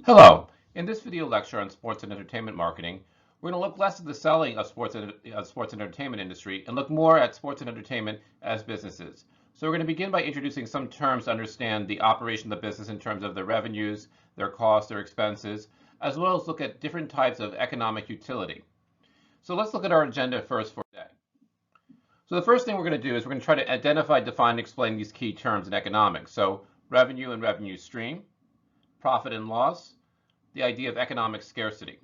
Hello. In this video lecture on sports and entertainment marketing, we're going to look less at the selling of sports and entertainment industry and look more at sports and entertainment as businesses. So we're going to begin by introducing some terms to understand the operation of the business in terms of their revenues, their costs, their expenses, as well as look at different types of economic utility. So let's look at our agenda first for today. So the first thing we're going to do is we're going to try to identify, define, and explain these key terms in economics. So revenue and revenue stream, profit and loss, the idea of economic scarcity.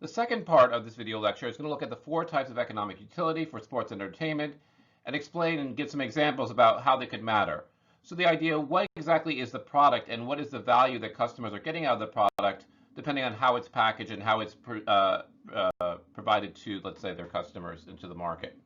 The second part of this video lecture is going to look at the four types of economic utility for sports and entertainment and explain and give some examples about how they could matter. So the idea, what exactly is the product and what is the value that customers are getting out of the product depending on how it's packaged and how it's provided to, let's say, their customers into the market.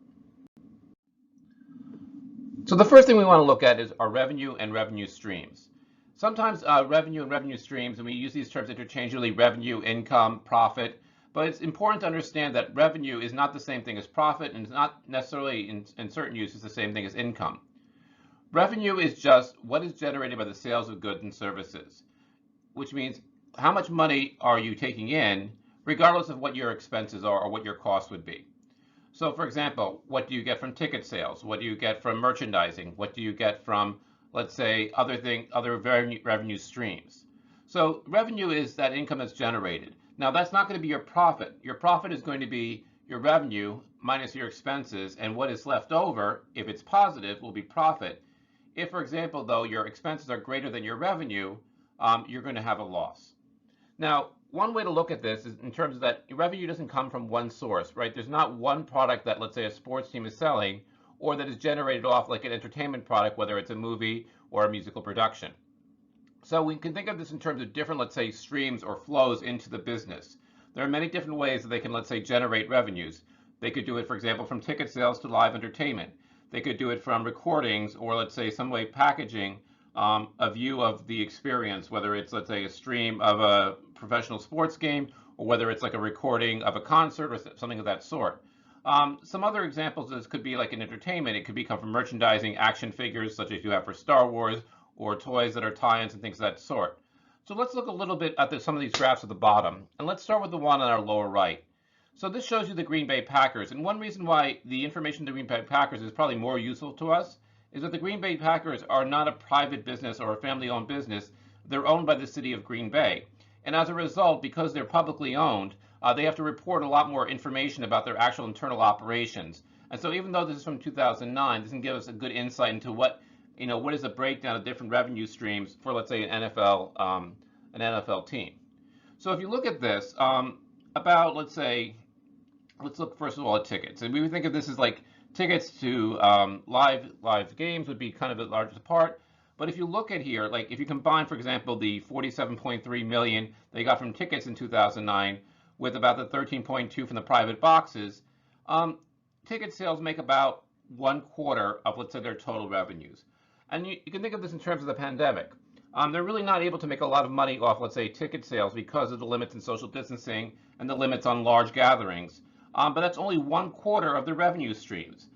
So the first thing we want to look at is our revenue and revenue streams. Sometimes revenue and revenue streams, and we use these terms interchangeably, revenue, income, profit, but it's important to understand that revenue is not the same thing as profit, and it's not necessarily, in certain uses, the same thing as income. Revenue is just what is generated by the sales of goods and services, which means how much money are you taking in, regardless of what your expenses are or what your costs would be. So for example, what do you get from ticket sales? What do you get from merchandising? What do you get from, let's say, other revenue streams? So revenue is that income that's generated. Now that's not going to be your profit. Your profit is going to be your revenue minus your expenses, and what is left over, if it's positive, will be profit. If, for example, though, your expenses are greater than your revenue, you're going to have a loss. Now, one way to look at this is in terms of that revenue doesn't come from one source, right? There's not one product that, let's say, a sports team is selling or that is generated off like an entertainment product, whether it's a movie or a musical production. So we can think of this in terms of different, let's say, streams or flows into the business. There are many different ways that they can, let's say, generate revenues. They could do it, for example, from ticket sales to live entertainment. They could do it from recordings or, let's say, some way packaging a view of the experience, whether it's, let's say, a stream of a professional sports game or whether it's like a recording of a concert or something of that sort. Some other examples of this could be like in entertainment. It could come from merchandising, action figures such as you have for Star Wars, or toys that are tie-ins and things of that sort. So let's look a little bit at some of these graphs at the bottom, and let's start with the one on our lower right. So this shows you the Green Bay Packers, and one reason why the information of the Green Bay Packers is probably more useful to us is that the Green Bay Packers are not a private business or a family-owned business. They're owned by the city of Green Bay. And as a result, because they're publicly owned, they have to report a lot more information about their actual internal operations. And so even though this is from 2009, this can give us a good insight into what is the breakdown of different revenue streams for, let's say, an NFL team. So if you look at this, let's look first of all at tickets. And we would think of this as like tickets to live games would be kind of the largest part. But if you look at here, like if you combine, for example, the 47.3 million they got from tickets in 2009 with about the 13.2 from the private boxes, ticket sales make about 1/4 of, let's say, their total revenues. And you can think of this in terms of the pandemic. They're really not able to make a lot of money off, let's say, ticket sales because of the limits in social distancing and the limits on large gatherings. But that's only 1/4 of the revenue streams.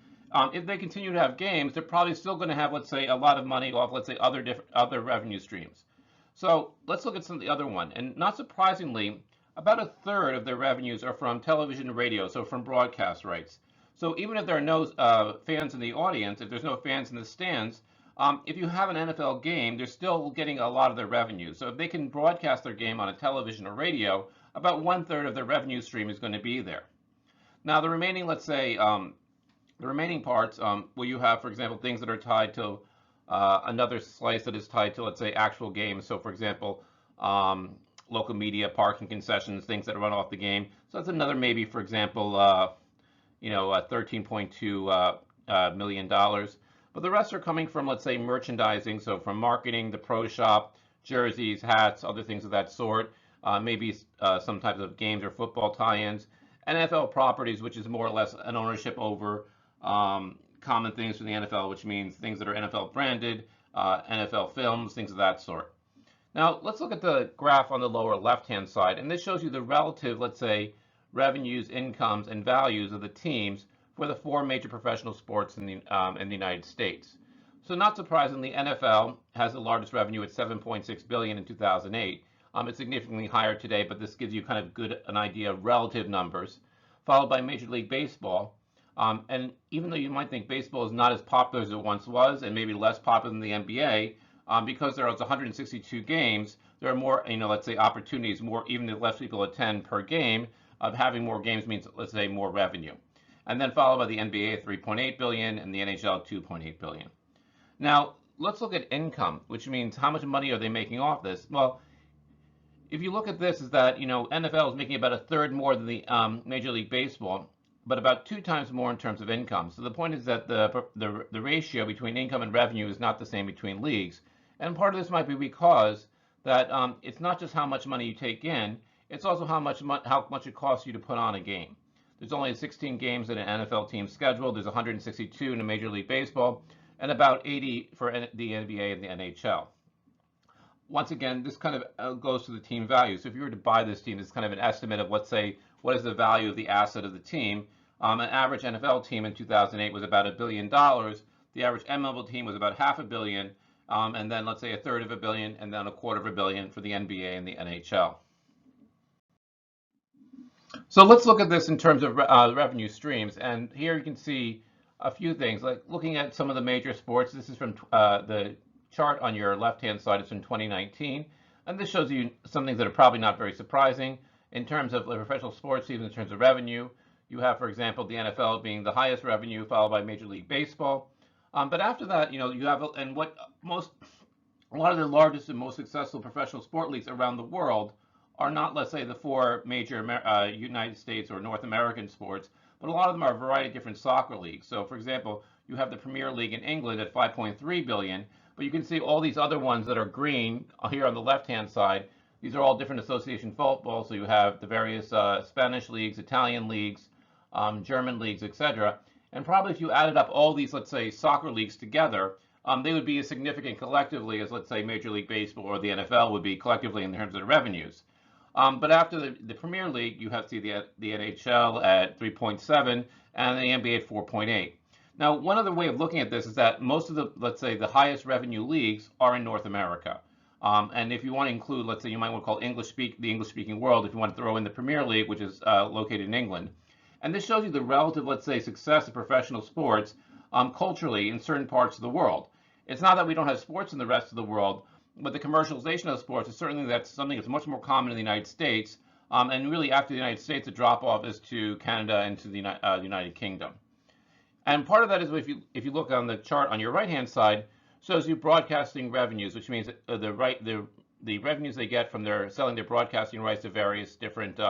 If they continue to have games, they're probably still going to have, let's say, a lot of money off, let's say, other revenue streams. So let's look at some of the other one. And not surprisingly, about 1/3 of their revenues are from television and radio, so from broadcast rights. So even if there are no fans in the audience, if there's no fans in the stands, if you have an NFL game, they're still getting a lot of their revenue. So if they can broadcast their game on a television or radio, about 1/3 of their revenue stream is going to be there. Now the remaining, let's say, the remaining parts, where you have, for example, things that are tied to another slice that is tied to, let's say, actual games. So for example, local media, parking concessions, things that run off the game. So that's another maybe, for example, $13.2 million. But the rest are coming from, let's say, merchandising. So from marketing, the pro shop, jerseys, hats, other things of that sort. Maybe some types of games or football tie-ins. NFL properties, which is more or less an ownership over common things from the NFL, which means things that are NFL branded, NFL films, things of that sort. Now, let's look at the graph on the lower left-hand side, and this shows you the relative, let's say, revenues, incomes, and values of the teams for the four major professional sports in the United States. So not surprisingly, NFL has the largest revenue at $7.6 billion in 2008. It's significantly higher today, but this gives you kind of an idea of relative numbers, followed by Major League Baseball. And even though you might think baseball is not as popular as it once was, and maybe less popular than the NBA, because there are 162 games, there are more, let's say opportunities, more, even if less people attend per game, having more games means, let's say, more revenue. And then followed by the NBA at 3.8 billion and the NHL 2.8 billion. Now, let's look at income, which means how much money are they making off this? Well, if you look at this, is that NFL is making about a third more than the Major League Baseball, but about 2 times more in terms of income. So the point is that the ratio between income and revenue is not the same between leagues, and part of this might be because that it's not just how much money you take in, it's also how much it costs you to put on a game. There's only 16 games in an NFL team scheduled. There's 162 in a Major League Baseball, and about 80 for the NBA and the NHL. Once again, this kind of goes to the team value. So if you were to buy this team, it's kind of an estimate of, let's say, what is the value of the asset of the team. An average NFL team in 2008 was about $1 billion. The average MLB team was about $500 million, and then let's say $1/3 of a billion, and then $250 million for the NBA and the NHL. So let's look at this in terms of revenue streams. And here you can see a few things, like looking at some of the major sports. This is from the chart on your left-hand side is from 2019, and this shows you some things that are probably not very surprising in terms of the professional sports teams. In terms of revenue, you have, for example, the NFL being the highest revenue, followed by Major League Baseball. But after that, you have, and a lot of the largest and most successful professional sport leagues around the world are not, let's say, the 4 major United States or North American sports, but a lot of them are a variety of different soccer leagues. So, for example, you have the Premier League in England at 5.3 billion. But you can see all these other ones that are green here on the left-hand side. These are all different association football. So you have the various Spanish leagues, Italian leagues, German leagues, etc. And probably if you added up all these, let's say, soccer leagues together, they would be as significant collectively as, let's say, Major League Baseball or the NFL would be collectively in terms of the revenues. But after the Premier League, you have to see the NHL at 3.7 and the NBA at 4.8. Now, one other way of looking at this is that most of the, let's say, the highest revenue leagues are in North America. And if you want to include, let's say, you might want to call the English-speaking world, if you want to throw in the Premier League, which is located in England. And this shows you the relative, let's say, success of professional sports culturally in certain parts of the world. It's not that we don't have sports in the rest of the world, but the commercialization of sports is certainly something that's much more common in the United States. And really, after the United States, the drop-off is to Canada and to the United Kingdom. And part of that is if you look on the chart on your right-hand side, shows you broadcasting revenues, which means the revenues they get from selling their broadcasting rights to various different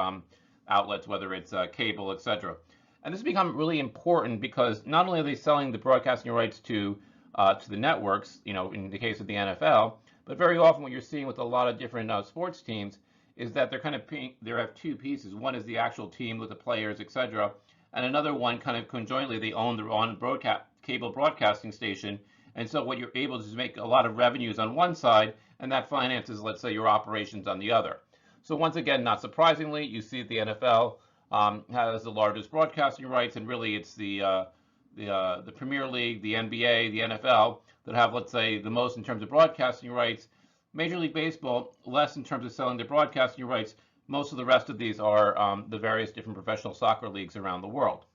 outlets, whether it's cable, etc. And this has become really important because not only are they selling the broadcasting rights to the networks, in the case of the NFL, but very often what you're seeing with a lot of different sports teams is that they have 2 pieces. One is the actual team with the players, etc. And another one kind of conjointly, they own their own cable broadcasting station. And so what you're able to do is make a lot of revenues on one side, and that finances, let's say, your operations on the other. So once again, not surprisingly, you see the NFL has the largest broadcasting rights, and really it's the Premier League, the NBA, the NFL that have, let's say, the most in terms of broadcasting rights. Major League Baseball, less in terms of selling their broadcasting rights. Most of the rest of these are the various different professional soccer leagues around the world.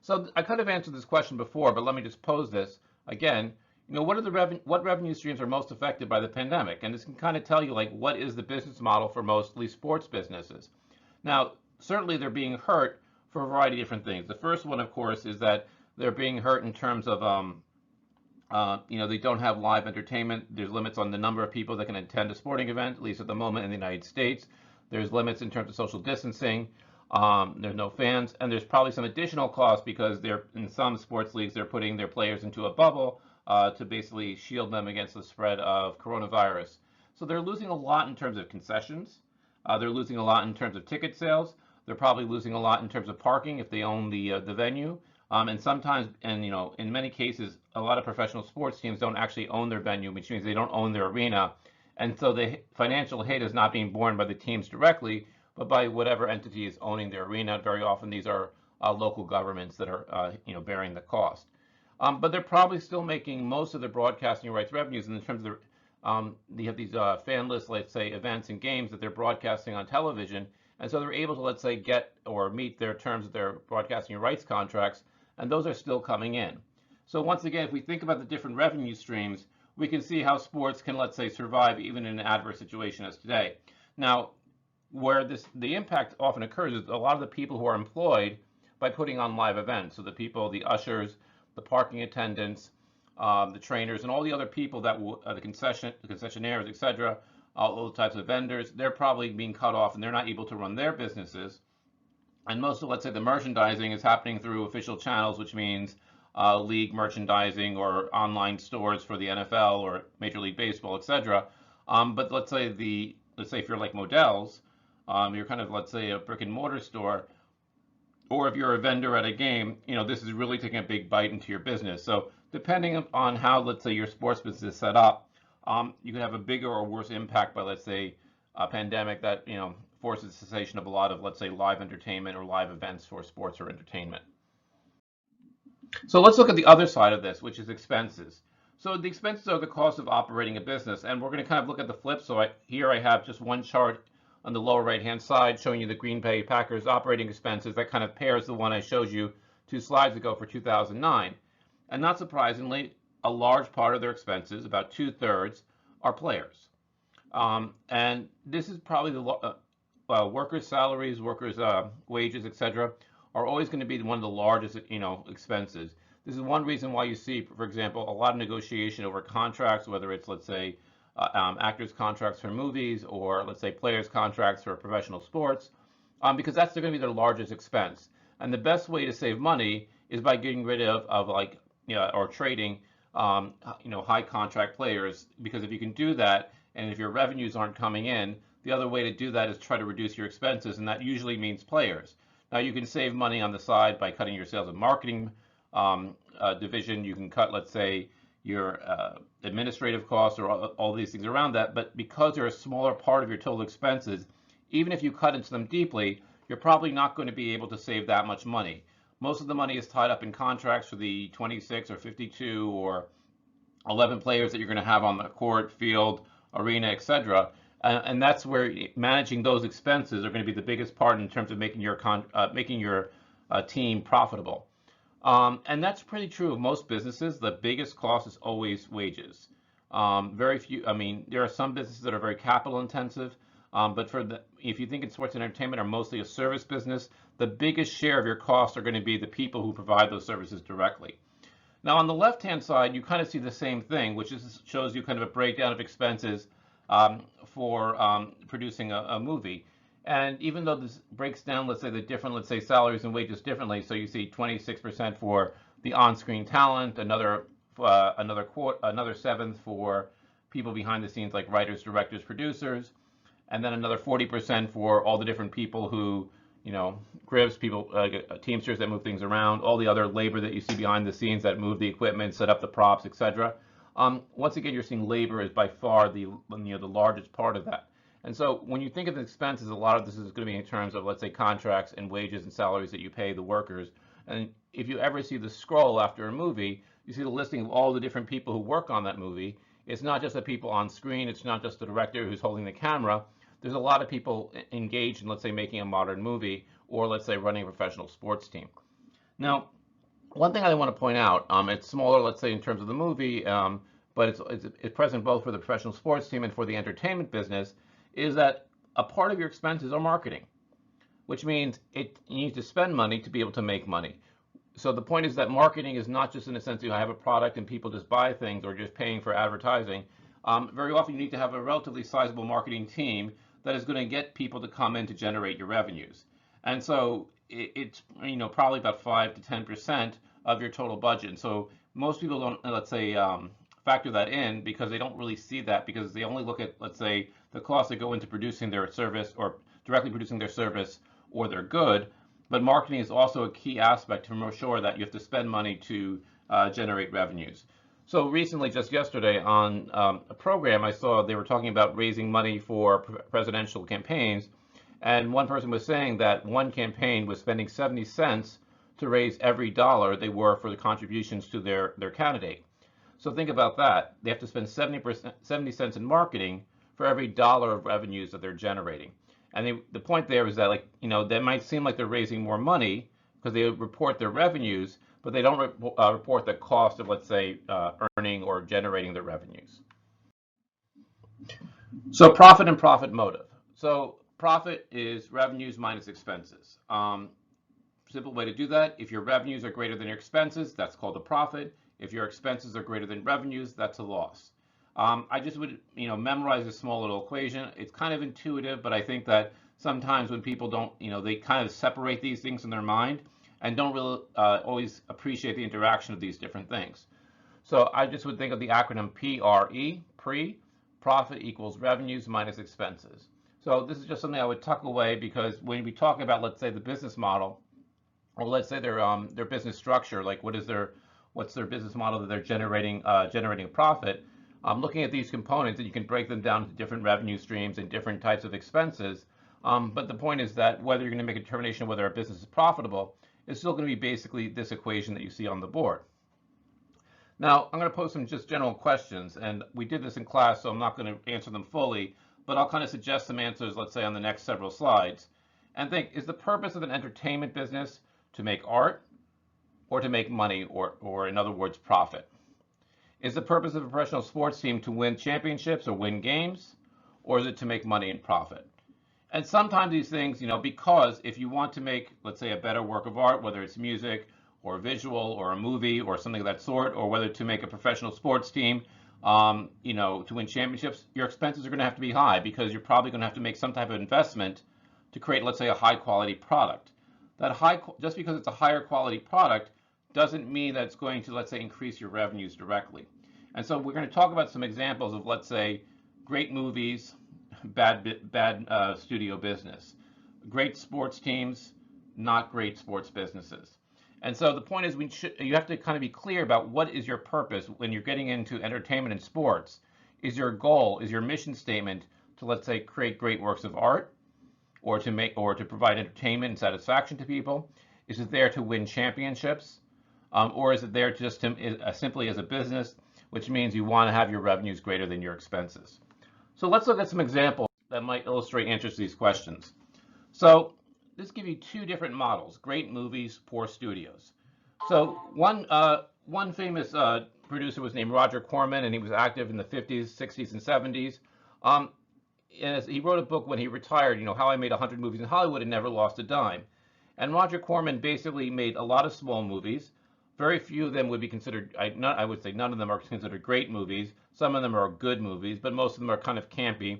So I could have answered this question before, but let me just pose this again. What revenue streams are most affected by the pandemic? And this can kind of tell you, like, what is the business model for mostly sports businesses. Now, certainly they're being hurt for a variety of different things. The first one, of course, is that they're being hurt in terms of they don't have live entertainment. There's limits on the number of people that can attend a sporting event, at least at the moment in the United States. There's limits in terms of social distancing. There's no fans, and there's probably some additional costs because in some sports leagues they're putting their players into a bubble to basically shield them against the spread of coronavirus. So they're losing a lot in terms of concessions. They're losing a lot in terms of ticket sales. They're probably losing a lot in terms of parking if they own the venue. And sometimes, in many cases, a lot of professional sports teams don't actually own their venue, which means they don't own their arena. And so the financial hit is not being borne by the teams directly, but by whatever entity is owning their arena. Very often these are local governments that are bearing the cost. But they're probably still making most of their broadcasting rights revenues in terms of You have these fanless, let's say, events and games that they're broadcasting on television, and so they're able to, let's say, get or meet their terms of their broadcasting rights contracts, and those are still coming in. So once again, if we think about the different revenue streams, we can see how sports can, let's say, survive even in an adverse situation as today. Now, where the impact often occurs is a lot of the people who are employed by putting on live events. So the people, the ushers, the parking attendants, the trainers, and all the other people that the concessionaires, etc., all those types of vendors, they're probably being cut off and they're not able to run their businesses. And most of, let's say, the merchandising is happening through official channels, which means league merchandising or online stores for the NFL or Major League Baseball, etc. But let's say if you're like Modell's, you're kind of, let's say, a brick and mortar store, or if you're a vendor at a game, this is really taking a big bite into your business. So depending on how, let's say, your sports business is set up, you can have a bigger or worse impact by, let's say, a pandemic that, forces cessation of a lot of, let's say, live entertainment or live events for sports or entertainment. So let's look at the other side of this, which is expenses. So the expenses are the cost of operating a business, and we're going to kind of look at the flip. So here I have just one chart on the lower right-hand side showing you the Green Bay Packers operating expenses. That kind of pairs the one I showed you 2 slides ago for 2009. And not surprisingly, a large part of their expenses, about 2/3, are players. And this is probably the workers' salaries, workers' wages, etc., are always going to be one of the largest, expenses. This is one reason why you see, for example, a lot of negotiation over contracts, whether it's, let's say, actors' contracts for movies, or let's say players' contracts for professional sports, because that's going to be their largest expense. And the best way to save money is by getting rid of like, or trading, high contract players, because if you can do that, and if your revenues aren't coming in, the other way to do that is try to reduce your expenses, and that usually means players. Now, you can save money on the side by cutting your sales and marketing division. You can cut, let's say, your administrative costs or all these things around that. But because they're a smaller part of your total expenses, even if you cut into them deeply, you're probably not going to be able to save that much money. Most of the money is tied up in contracts for the 26 or 52 or 11 players that you're going to have on the court, field, arena, etc. And that's where managing those expenses are going to be the biggest part in terms of making your team profitable. And that's pretty true of most businesses. The biggest cost is always wages. Very few. I mean, there are some businesses that are very capital intensive, but if you think in sports and entertainment are mostly a service business, the biggest share of your costs are going to be the people who provide those services directly. Now, on the left-hand side, you kind of see the same thing, which shows you kind of a breakdown of expenses for producing a movie. And even though this breaks down, let's say, the different, let's say, salaries and wages differently, so you see 26% for the on-screen talent, another 7th for people behind the scenes like writers, directors, producers, and then another 40% for all the different people who, grips, people, teamsters that move things around, all the other labor that you see behind the scenes that move the equipment, set up the props, etc. Once again, you're seeing labor is by far the largest part of that. And so when you think of the expenses, a lot of this is going to be in terms of, let's say, contracts and wages and salaries that you pay the workers. And if you ever see the scroll after a movie, you see the listing of all the different people who work on that movie. It's not just the people on screen. It's not just the director who's holding the camera. There's a lot of people engaged in, let's say, making a modern movie, or let's say running a professional sports team. Now, one thing I want to point out, it's smaller, let's say, in terms of the movie, but it's present both for the professional sports team and for the entertainment business, is that a part of your expenses are marketing, which means you need to spend money to be able to make money. So the point is that marketing is not just in the sense you have a product and people just buy things or just paying for advertising. Very often you need to have a relatively sizable marketing team that is going to get people to come in to generate your revenues. And so it's probably about 5 to 10% of your total budget. And so most people don't, let's say, factor that in because they don't really see that, because they only look at, let's say, the costs that go into producing their service or directly producing their service or their good. But marketing is also a key aspect to make sure that you have to spend money to generate revenues. So recently, just yesterday on a program, I saw they were talking about raising money for presidential campaigns. And one person was saying that one campaign was spending 70 cents to raise every dollar they were for the contributions to their candidate. So think about that. They have to spend 70 cents in marketing for every dollar of revenues that they're generating. And the point there is that, like, that might seem like they're raising more money because they report their revenues, but they don't report the cost of, let's say, earning or generating the revenues. So profit and profit motive. So profit is revenues minus expenses. Simple way to do that: if your revenues are greater than your expenses, that's called a profit. If your expenses are greater than revenues, that's a loss. I just would, memorize a small little equation. It's kind of intuitive, but I think that sometimes when people don't, they kind of separate these things in their mind and don't really always appreciate the interaction of these different things. So I just would think of the acronym PRE, pre, profit equals revenues minus expenses. So this is just something I would tuck away, because when we talk about, let's say, the business model, or let's say their business structure, like what's their business model that they're generating a profit. Looking at these components, and you can break them down into different revenue streams and different types of expenses. But the point is that whether you're going to make a determination whether a business is profitable, it's still going to be basically this equation that you see on the board. Now, I'm going to pose some just general questions, and we did this in class, so I'm not going to answer them fully, but I'll kind of suggest some answers, let's say, on the next several slides. And think, is the purpose of an entertainment business to make art, or to make money, or in other words, profit? Is the purpose of a professional sports team to win championships or win games, or is it to make money and profit? And sometimes these things, because if you want to make, let's say, a better work of art, whether it's music or visual or a movie or something of that sort, or whether to make a professional sports team, to win championships, your expenses are going to have to be high, because you're probably going to have to make some type of investment to create, let's say, a high quality product. Just because it's a higher quality product doesn't mean that it's going to, let's say, increase your revenues directly. And so we're going to talk about some examples of, let's say, great movies, bad studio business, great sports teams, not great sports businesses. And so the point is, you have to kind of be clear about what is your purpose when you're getting into entertainment and sports. Is your goal, is your mission statement to, let's say, create great works of art, or to provide entertainment and satisfaction to people? Is it there to win championships, or is it there just simply as a business, which means you want to have your revenues greater than your expenses? So let's look at some examples that might illustrate answers to these questions. So let's give you two different models: great movies, poor studios. So one famous producer was named Roger Corman, and he was active in the 50s, 60s, and 70s. And he wrote a book when he retired, How I Made 100 Movies in Hollywood and Never Lost a Dime. And Roger Corman basically made a lot of small movies. Very few of them would be considered, I would say none of them are considered great movies. Some of them are good movies, but most of them are kind of campy.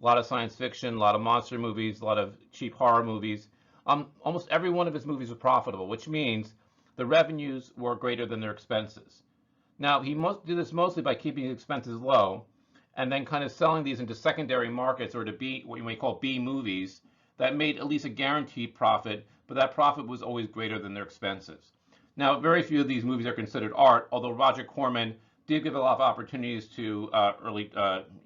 A lot of science fiction, a lot of monster movies, a lot of cheap horror movies. Almost every one of his movies was profitable, which means the revenues were greater than their expenses. Now, he did this mostly by keeping his expenses low, and then kind of selling these into secondary markets, or to what you may call B movies, that made at least a guaranteed profit, but that profit was always greater than their expenses. Now, very few of these movies are considered art, although Roger Corman did give a lot of opportunities to early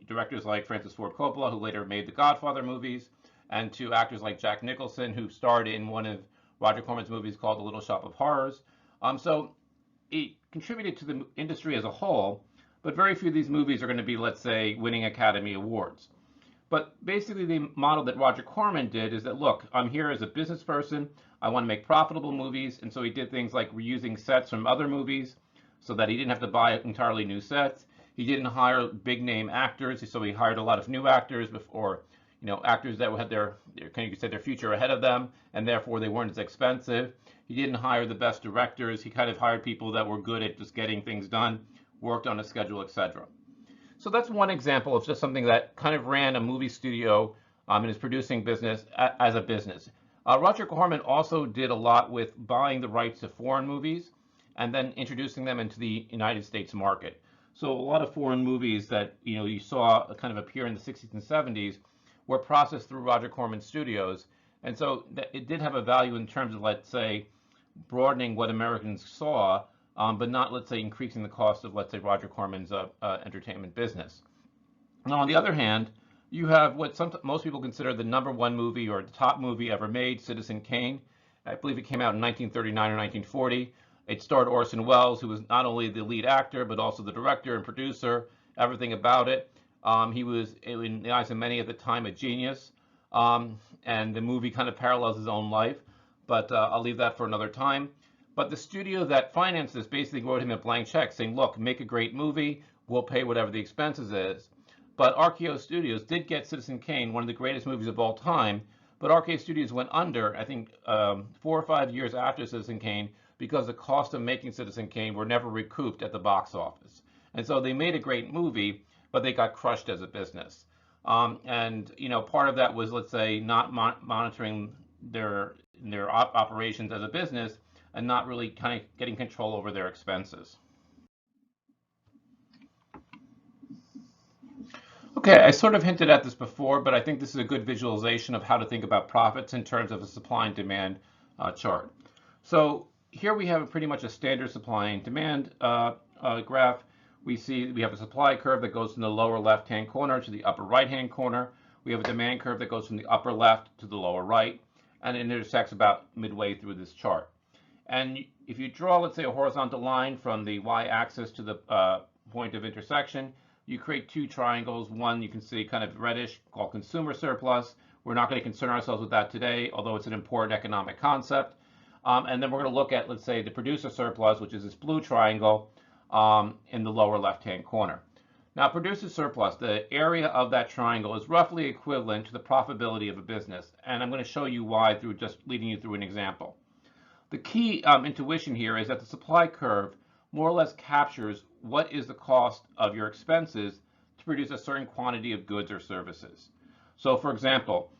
directors like Francis Ford Coppola, who later made the Godfather movies, and to actors like Jack Nicholson, who starred in one of Roger Corman's movies called The Little Shop of Horrors. So it contributed to the industry as a whole, but very few of these movies are going to be, let's say, winning Academy Awards. But basically the model that Roger Corman did is that, look, I'm here as a business person. I want to make profitable movies. And so he did things like reusing sets from other movies so that he didn't have to buy entirely new sets. He didn't hire big name actors. So he hired a lot of new actors, before, actors that had their future ahead of them, and therefore they weren't as expensive. He didn't hire the best directors. He kind of hired people that were good at just getting things done, worked on a schedule, etc. So that's one example of just something that kind of ran a movie studio and is producing business as a business. Roger Corman also did a lot with buying the rights to foreign movies and then introducing them into the United States market. So a lot of foreign movies that you saw kind of appear in the 60s and 70s were processed through Roger Corman Studios, and so it did have a value in terms of, let's say, broadening what Americans saw, but not, let's say, increasing the cost of, let's say, Roger Corman's entertainment business. Now, on the other hand, you have what most people consider the #1 movie, or the top movie ever made, Citizen Kane. I believe it came out in 1939 or 1940. It starred Orson Welles, who was not only the lead actor, but also the director and producer, everything about it. He was, in the eyes of many at the time, a genius. And the movie kind of parallels his own life, but I'll leave that for another time. But the studio that financed this basically wrote him a blank check saying, look, make a great movie, we'll pay whatever the expenses is. But RKO Studios did get Citizen Kane, one of the greatest movies of all time, but RKO Studios went under, I think, 4 or 5 years after Citizen Kane, because the cost of making Citizen Kane were never recouped at the box office. And so they made a great movie, but they got crushed as a business. And part of that was, let's say, not monitoring their operations as a business and not really kind of getting control over their expenses. Okay, I sort of hinted at this before, but I think this is a good visualization of how to think about profits in terms of a supply and demand chart. So here we have pretty much a standard supply and demand graph. We have a supply curve that goes from the lower left-hand corner to the upper right-hand corner. We have a demand curve that goes from the upper left to the lower right, and it intersects about midway through this chart. And if you draw, let's say, a horizontal line from the y-axis to the point of intersection, you create two triangles. One you can see kind of reddish, called consumer surplus. We're not going to concern ourselves with that today, although it's an important economic concept. And then we're going to look at, let's say, the producer surplus, which is this blue triangle in the lower left-hand corner. Now, producer surplus, the area of that triangle is roughly equivalent to the profitability of a business. And I'm going to show you why through just leading you through an example. The key intuition here is that the supply curve more or less captures what is the cost of your expenses to produce a certain quantity of goods or services. So, for example,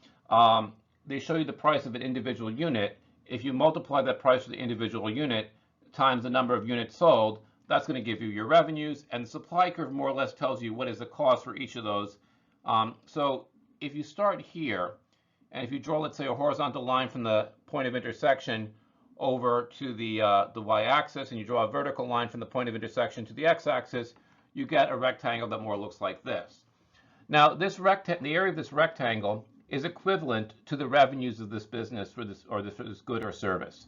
they show you the price of an individual unit. If you multiply that price for the individual unit times the number of units sold, that's going to give you your revenues, and the supply curve more or less tells you what is the cost for each of those. So if you start here, and if you draw, let's say, a horizontal line from the point of intersection over to the y-axis, and you draw a vertical line from the point of intersection to the x-axis, you get a rectangle that more looks like this. Now, the area of this rectangle is equivalent to the revenues of this business for this good or service.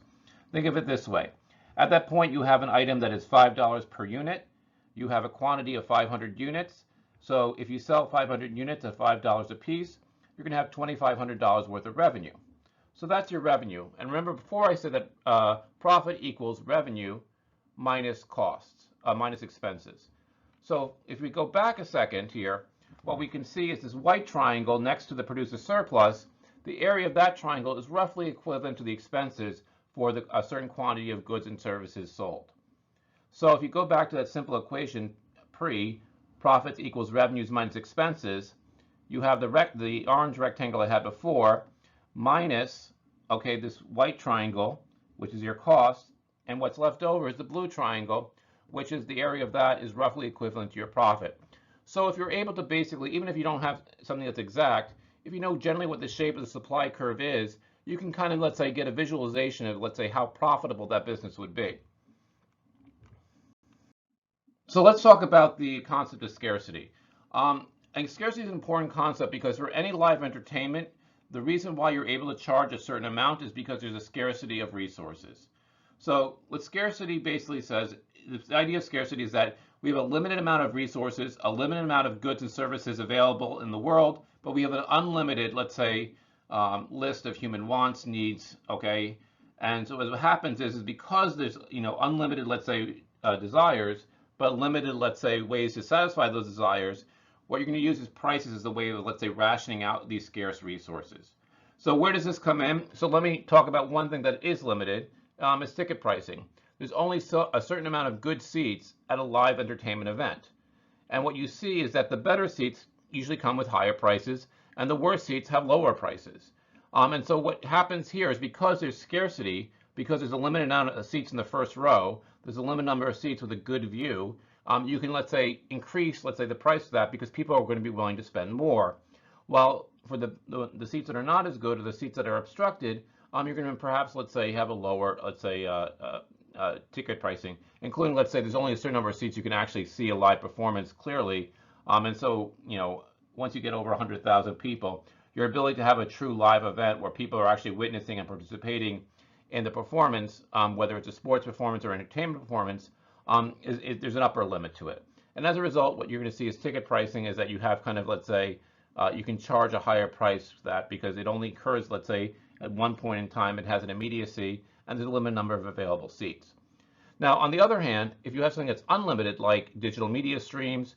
Think of it this way. At that point, you have an item that is $5 per unit. You have a quantity of 500 units. So if you sell 500 units at $5 a piece, you're going to have $2,500 worth of revenue. So that's your revenue. And remember, before I said that profit equals revenue minus costs, minus expenses. So if we go back a second here, what we can see is this white triangle next to the producer surplus. The area of that triangle is roughly equivalent to the expenses for a certain quantity of goods and services sold. So if you go back to that simple equation, profits equals revenues minus expenses, you have the orange rectangle I had before minus, okay, this white triangle, which is your cost, and what's left over is the blue triangle, which is the area of that is roughly equivalent to your profit. So if you're able to basically, even if you don't have something that's exact, if you know generally what the shape of the supply curve is, you can kind of, let's say, get a visualization of, let's say, how profitable that business would be. So let's talk about the concept of scarcity. And scarcity is an important concept because for any live entertainment, the reason why you're able to charge a certain amount is because there's a scarcity of resources. So what scarcity basically says, the idea of scarcity is that we have a limited amount of resources, a limited amount of goods and services available in the world, but we have an unlimited, let's say, list of human wants, needs, okay? And so what happens is because there's, unlimited, let's say, desires, but limited, let's say, ways to satisfy those desires, what you're going to use is prices as a way of, let's say, rationing out these scarce resources. So where does this come in? So let me talk about one thing that is limited, is ticket pricing. There's only a certain amount of good seats at a live entertainment event. And what you see is that the better seats usually come with higher prices, and the worst seats have lower prices. And so what happens here is because there's scarcity, because there's a limited amount of seats in the first row, there's a limited number of seats with a good view, you can, let's say, increase, let's say, the price of that because people are going to be willing to spend more. While for the seats that are not as good or the seats that are obstructed, you're going to perhaps, let's say, have a lower, let's say, ticket pricing, including, let's say, there's only a certain number of seats you can actually see a live performance clearly. And so, once you get over 100,000 people, your ability to have a true live event where people are actually witnessing and participating in the performance, whether it's a sports performance or entertainment performance, there's an upper limit to it. And as a result, what you're going to see is ticket pricing is that you have kind of, let's say, you can charge a higher price for that because it only occurs, let's say, at one point in time, it has an immediacy, and there's a limited number of available seats. Now, on the other hand, if you have something that's unlimited, like digital media streams,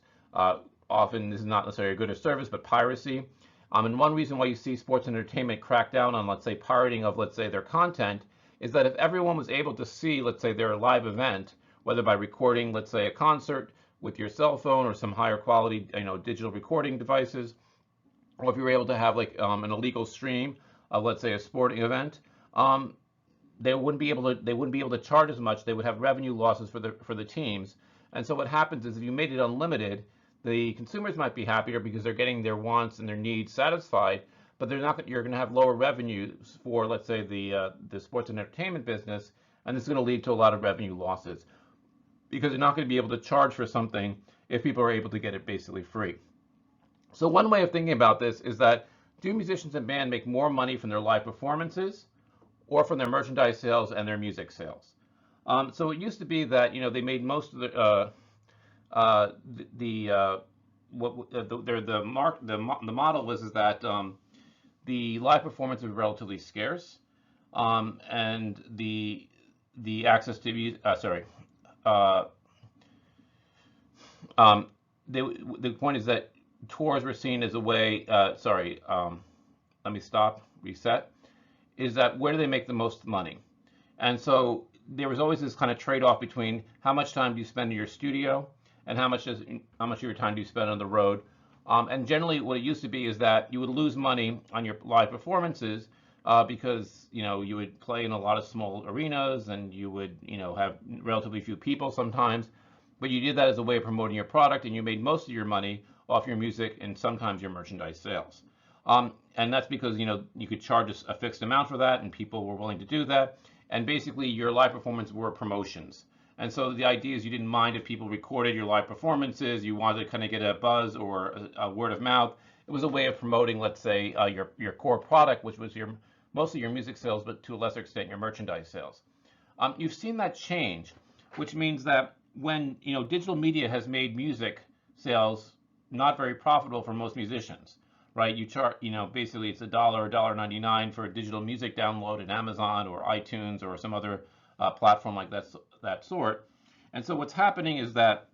often this is not necessarily a good or service, but piracy. And one reason why you see sports and entertainment crack down on, let's say, pirating of, let's say, their content is that if everyone was able to see, let's say, their live event, whether by recording, let's say, a concert with your cell phone or some higher quality, digital recording devices, or if you were able to have like an illegal stream of, let's say, a sporting event, they wouldn't be able to charge as much. They would have revenue losses for the teams. And so what happens is if you made it unlimited, the consumers might be happier because they're getting their wants and their needs satisfied, but you're going to have lower revenues for, let's say, the sports and entertainment business, and this is going to lead to a lot of revenue losses because you're not going to be able to charge for something if people are able to get it basically free. So one way of thinking about this is that do musicians and bands make more money from their live performances or from their merchandise sales and their music sales? So it used to be that they made most of the model was that the live performance was relatively scarce, and the access to the point is that tours were seen as a way. Let me stop. Reset. Is that where do they make the most money? And so there was always this kind of trade-off between how much time do you spend in your studio and how much of your time do you spend on the road. And generally what it used to be is that you would lose money on your live performances because you would play in a lot of small arenas and you would have relatively few people sometimes, but you did that as a way of promoting your product, and you made most of your money off your music and sometimes your merchandise sales. And that's because you could charge a fixed amount for that, and people were willing to do that. And basically, your live performances were promotions. And so the idea is you didn't mind if people recorded your live performances. You wanted to kind of get a buzz or a word of mouth. It was a way of promoting, let's say, your core product, which was mostly your music sales, but to a lesser extent your merchandise sales. You've seen that change, which means that when digital media has made music sales not very profitable for most musicians. Right, you charge, basically it's $1 or $1.99 for a digital music download in Amazon or iTunes or some other platform like that sort. And so what's happening is that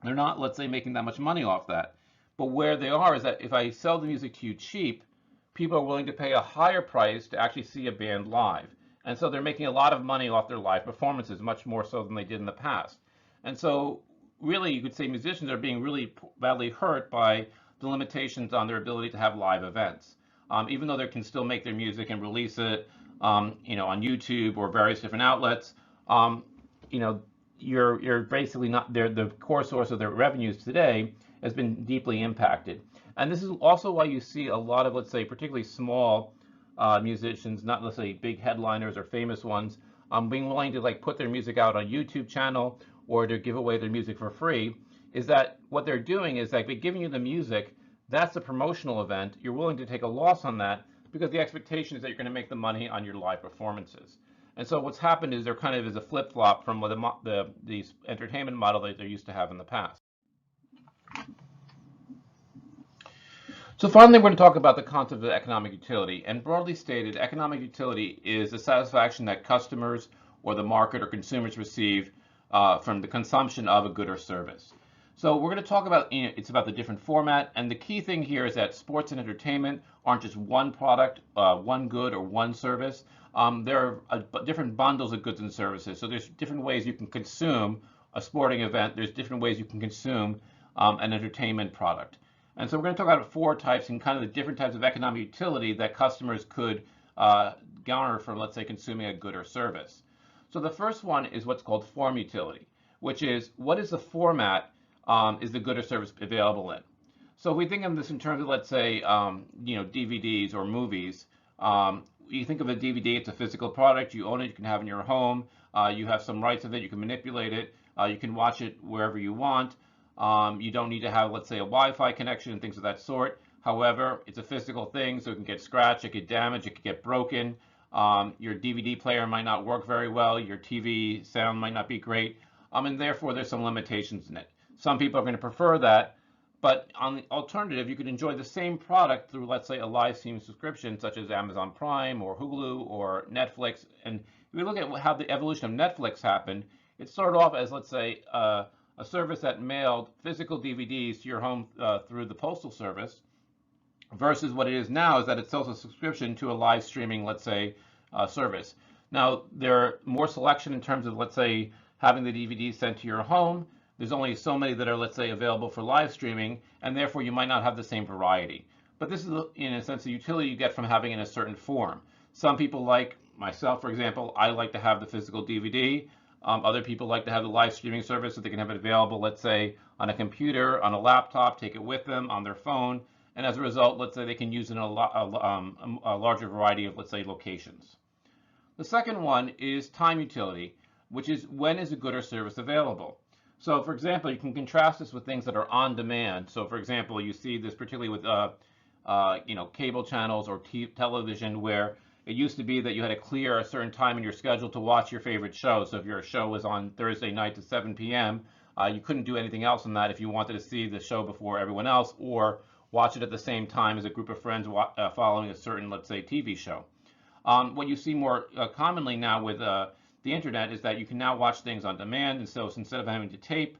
they're not, let's say, making that much money off that. But where they are is that if I sell the music to you cheap, people are willing to pay a higher price to actually see a band live. And so they're making a lot of money off their live performances, much more so than they did in the past. And so really, you could say musicians are being really badly hurt by the limitations on their ability to have live events. Even though they can still make their music and release it, on YouTube or various different outlets, you're basically not the core source of their revenues today has been deeply impacted. And this is also why you see a lot of, let's say, particularly small musicians, not necessarily big headliners or famous ones, being willing to put their music out on a YouTube channel or to give away their music for free. Is that what they're doing is by giving you the music, that's a promotional event. You're willing to take a loss on that because the expectation is that you're going to make the money on your live performances. And so what's happened is there kind of is a flip-flop from the entertainment model that they used to have in the past. So finally, we're going to talk about the concept of economic utility. And broadly stated, economic utility is the satisfaction that customers or the market or consumers receive from the consumption of a good or service. So we're going to talk about, it's about the different format, and the key thing here is that sports and entertainment aren't just one product, one good or one service. There are different bundles of goods and services. So there's different ways you can consume a sporting event. There's different ways you can consume an entertainment product. And so we're going to talk about 4 types and kind of the different types of economic utility that customers could garner from, let's say, consuming a good or service. So the first one is what's called form utility, which is what is the format is the good or service available in. So if we think of this in terms of, let's say, DVDs or movies, you think of a DVD, it's a physical product, you own it, you can have it in your home, you have some rights of it, you can manipulate it, you can watch it wherever you want. You don't need to have, let's say, a Wi-Fi connection and things of that sort. However, it's a physical thing, so it can get scratched, it can get damaged, it can get broken. Your DVD player might not work very well. Your TV sound might not be great. And therefore, there's some limitations in it. Some people are going to prefer that. But on the alternative, you could enjoy the same product through, let's say, a live streaming subscription, such as Amazon Prime or Hulu or Netflix. And if we look at how the evolution of Netflix happened, it started off as, let's say, a service that mailed physical DVDs to your home through the postal service, versus what it is now is that it sells a subscription to a live streaming, let's say, service. Now, there are more selection in terms of, let's say, having the DVD sent to your home. There's only so many that are, let's say, available for live streaming, and therefore you might not have the same variety. But this is, in a sense, the utility you get from having it in a certain form. Some people, like myself, for example, I like to have the physical DVD. Other people like to have the live streaming service so they can have it available, let's say, on a computer, on a laptop, take it with them, on their phone, and as a result, let's say they can use it in a larger variety of, let's say, locations. The second one is time utility, which is when is a good or service available. So, for example, you can contrast this with things that are on demand. So, for example, you see this particularly with cable channels or television, where it used to be that you had to clear a certain time in your schedule to watch your favorite show. So if your show was on Thursday night at 7 p.m., you couldn't do anything else on that if you wanted to see the show before everyone else, or watch it at the same time as a group of friends following a certain, let's say, TV show. What you see more commonly now with the internet is that you can now watch things on demand. And so instead of having to tape,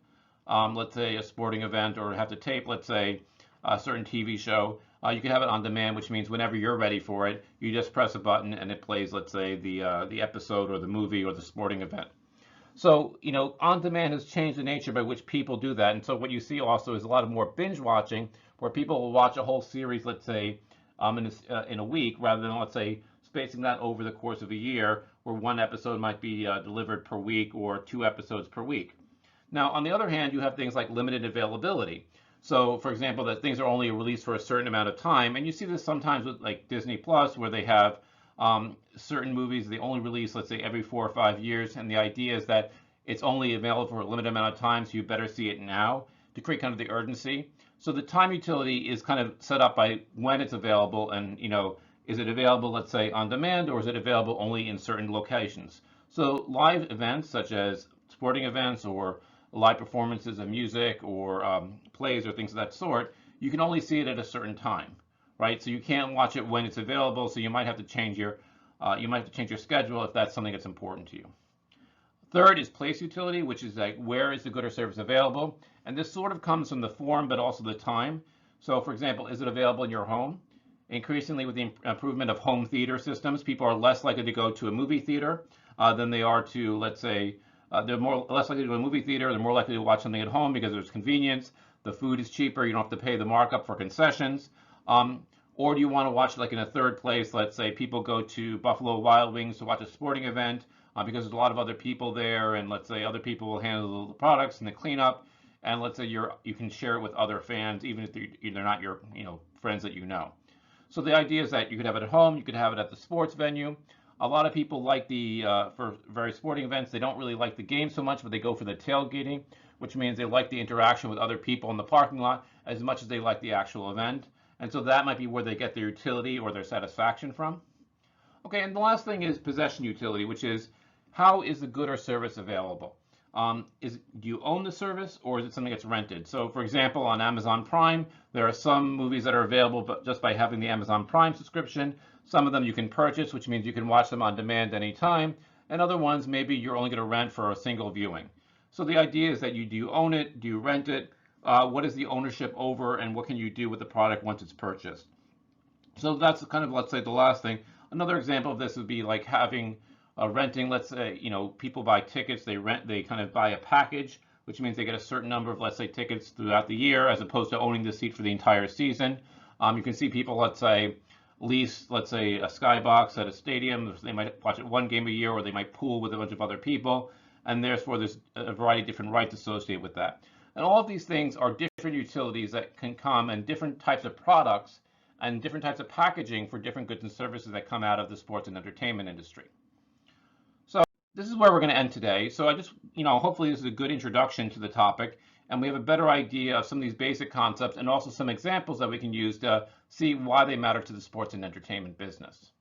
let's say, a sporting event, or have to tape, let's say, a certain TV show, you can have it on demand, which means whenever you're ready for it, you just press a button and it plays, let's say, the episode or the movie or the sporting event. So, on demand has changed the nature by which people do that. And so what you see also is a lot of more binge watching, where people will watch a whole series, let's say, in a week, rather than, let's say, spacing that over the course of a year, where one episode might be delivered per week or 2 episodes per week. Now, on the other hand, you have things like limited availability. So, for example, that things are only released for a certain amount of time, and you see this sometimes with like Disney Plus, where they have certain movies they only release, let's say, every 4 or 5 years, and the idea is that it's only available for a limited amount of time, so you better see it now to create kind of the urgency. So the time utility is kind of set up by when it's available, and is it available, let's say, on demand, or is it available only in certain locations? So live events such as sporting events or live performances of music or plays or things of that sort, you can only see it at a certain time, right? So you can't watch it when it's available. So you might have to change your schedule if that's something that's important to you. Third is place utility, which is like where is the good or service available, and this sort of comes from the form but also the time. So, for example, is it available in your home? Increasingly, with the improvement of home theater systems, people are less likely to go to a movie theater than they are to, let's say, they're less likely to go to a movie theater. They're more likely to watch something at home because there's convenience. The food is cheaper. You don't have to pay the markup for concessions. Or do you want to watch like in a third place? Let's say people go to Buffalo Wild Wings to watch a sporting event because there's a lot of other people there, and let's say other people will handle the products and the cleanup. And let's say you can share it with other fans, even if they're not your friends that you know. So the idea is that you could have it at home, you could have it at the sports venue. A lot of people like for various sporting events, they don't really like the game so much, but they go for the tailgating, which means they like the interaction with other people in the parking lot as much as they like the actual event. And so that might be where they get their utility or their satisfaction from. Okay, and the last thing is possession utility, which is how is the good or service available? Do you own the service, or is it something that's rented? So, for example, on Amazon Prime, there are some movies that are available just by having the Amazon Prime subscription. Some of them you can purchase, which means you can watch them on demand anytime. And other ones, maybe you're only going to rent for a single viewing. So the idea is that do you own it? Do you rent it? What is the ownership over, and what can you do with the product once it's purchased? So that's kind of, let's say, the last thing. Another example of this would be like having renting. Let's say, people buy tickets, they kind of buy a package, which means they get a certain number of, let's say, tickets throughout the year, as opposed to owning the seat for the entire season. You can see people, let's say, lease, let's say, a skybox at a stadium. They might watch it one game a year, or they might pool with a bunch of other people, and therefore there's a variety of different rights associated with that. And all of these things are different utilities that can come, and different types of products and different types of packaging for different goods and services that come out of the sports and entertainment industry. So this is where we're going to end today. So I just, hopefully this is a good introduction to the topic, and we have a better idea of some of these basic concepts and also some examples that we can use to see why they matter to the sports and entertainment business.